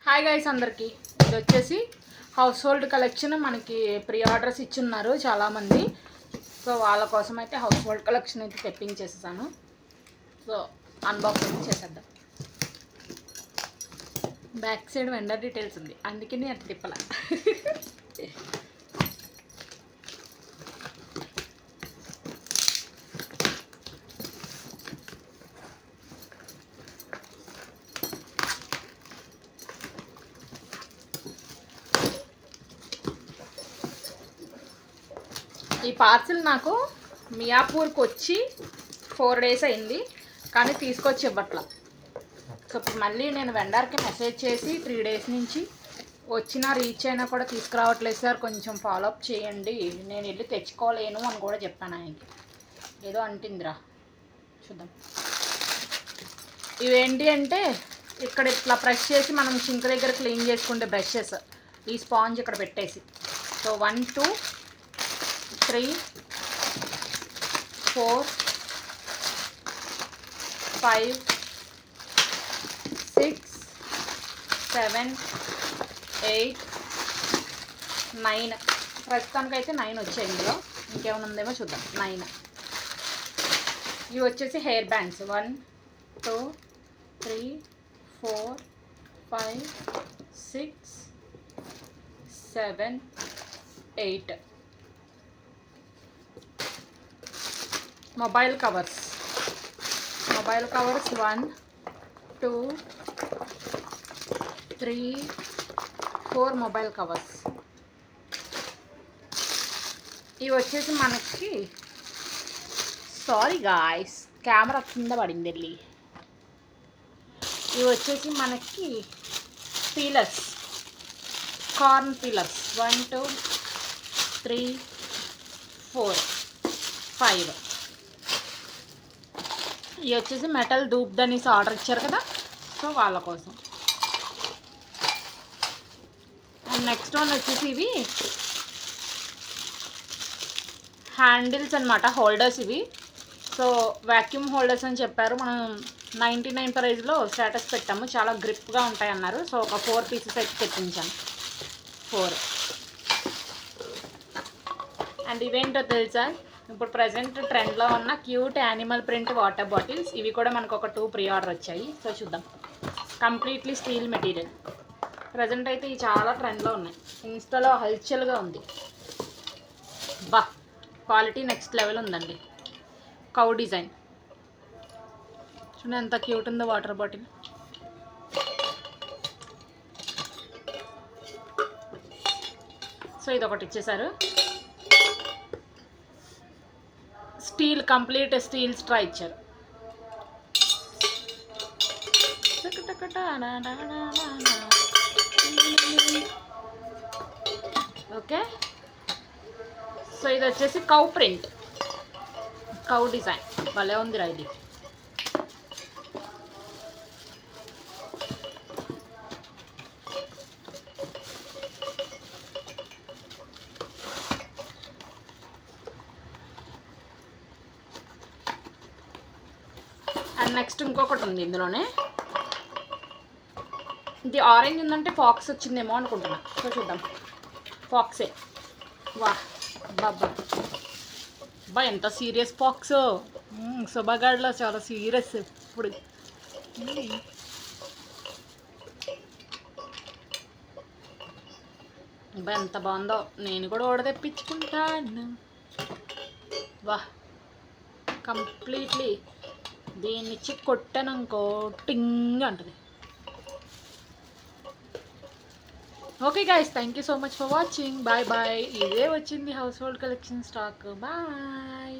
Hi guys అందరికీ. ఇది వచ్చేసి హౌస్ హోల్డ్ కలెక్షన్. మనకి ప్రీ ఆర్డర్స్ ఇచ్చున్నారు చాలామంది. సో వాళ్ళ కోసం అయితే హౌస్ హోల్డ్ కలెక్షన్ అయితే తెప్పించేసాను. సో అన్బాక్సింగ్ చేసేద్దాం. బ్యాక్ సైడ్ వెండర్ డీటెయిల్స్ ఉంది, అందుకని అట్లా తిప్పల. ఈ పార్సిల్ నాకు మియాపూర్కి వచ్చి 4 days అయింది, కానీ తీసుకొచ్చి ఇవ్వట్ల. సో ఇప్పుడు మళ్ళీ నేను వెండర్కి మెసేజ్ చేసి 3 days నుంచి వచ్చినా రీచ్ అయినా కూడా తీసుకురావట్లేదు సార్, కొంచెం ఫాలోఅప్ చేయండి, నేను వెళ్ళి తెచ్చుకోలేను అని కూడా చెప్పాను ఆయనకి. ఏదో అంటుందిరా, చూద్దాం. ఇవేంటి అంటే ఇక్కడ ఇట్లా ప్రెస్ చేసి మనం సింక్ దగ్గర క్లీన్ చేసుకుంటే బ్రషెస్, ఈ స్పాంజ్ ఇక్కడ పెట్టేసి. సో 1 2 3 4 5 6 7 8 9 ప్రస్తుతానికైతే 9 వచ్చాయి. ఇందులో ఇంకేమైనా ఉందేమో చూద్దాం. 9 ఇవి వచ్చేసి hair bands. 1 2 3 4 5 6 7 8 mobile covers. 1 2 3 4 mobile covers. ఇవి వచ్చేసి మనకి, సారీ గాయ్స్ కెమెరా కింద పడింది వెళ్ళి. ఇవి వచ్చేసి మనకి పీలర్స్, కార్న్ పీలర్స్. 1 2 3 4 5. ఇవి వచ్చేసి మెటల్ ధూప్దనీస్ ఆర్డర్ ఇచ్చారు కదా, సో వాళ్ళ కోసం. అండ్ నెక్స్ట్ వన్ వచ్చేసి ఇవి హ్యాండిల్స్ అనమాట, హోల్డర్స్ ఇవి. సో వ్యాక్యూమ్ హోల్డర్స్ అని చెప్పారు. మనం 99 ప్రైస్లో స్టేటస్ పెట్టాము, చాలా గ్రిప్గా ఉంటాయి అన్నారు. సో ఒక 4 pieces అయితే తెప్పించాను. 4. అండ్ ఇవేంటో తెలుసా, ఇప్పుడు ప్రజెంట్ ట్రెండ్లో ఉన్న cute animal print water bottles. ఇవి కూడా మనకు ఒక 2 ప్రీ ఆర్డర్ వచ్చాయి. సో చూద్దాం. Completely steel material. ప్రజెంట్ అయితే ఇవి చాలా ట్రెండ్లో ఉన్నాయి, ఇన్స్టాలో హల్చల్గా ఉంది. బా క్వాలిటీ నెక్స్ట్ లెవెల్ ఉందండి. కౌ డిజైన్ చూడండి ఎంత క్యూట్ ఉందో వాటర్ బాటిల్. సో ఇది ఒకటి ఇచ్చేసారు. స్టీల్, కంప్లీట్ స్టీల్ స్ట్రా ఇచ్చారు. ఓకే. సో ఇది వచ్చేసి కౌ ప్రింట్, కౌ డిజైన్ భలే ఉందిరా ఇది. అండ్ నెక్స్ట్ ఇంకొకటి ఉంది ఇందులోనే. ఇది ఆరెంజ్ ఉందంటే ఫాక్స్ వచ్చిందేమో అనుకుంటున్నా. సో చూద్దాం. ఫాక్సే. వా బాబా బా ఎంత సీరియస్ ఫాక్స్. శుభగాడ్లో చాలా సీరియస్ ఇప్పుడు. బా ఎంత బాగుందో, నేను కూడా ఓడ తెప్పించుకుంటాను. వా కంప్లీట్లీ దీన్ని ఇచ్చి కొట్టానుకో టింగ్ అంటుంది. Okay guys, thank you so much for watching. Bye bye. ఇదే వచ్చింది household collection stock. Bye.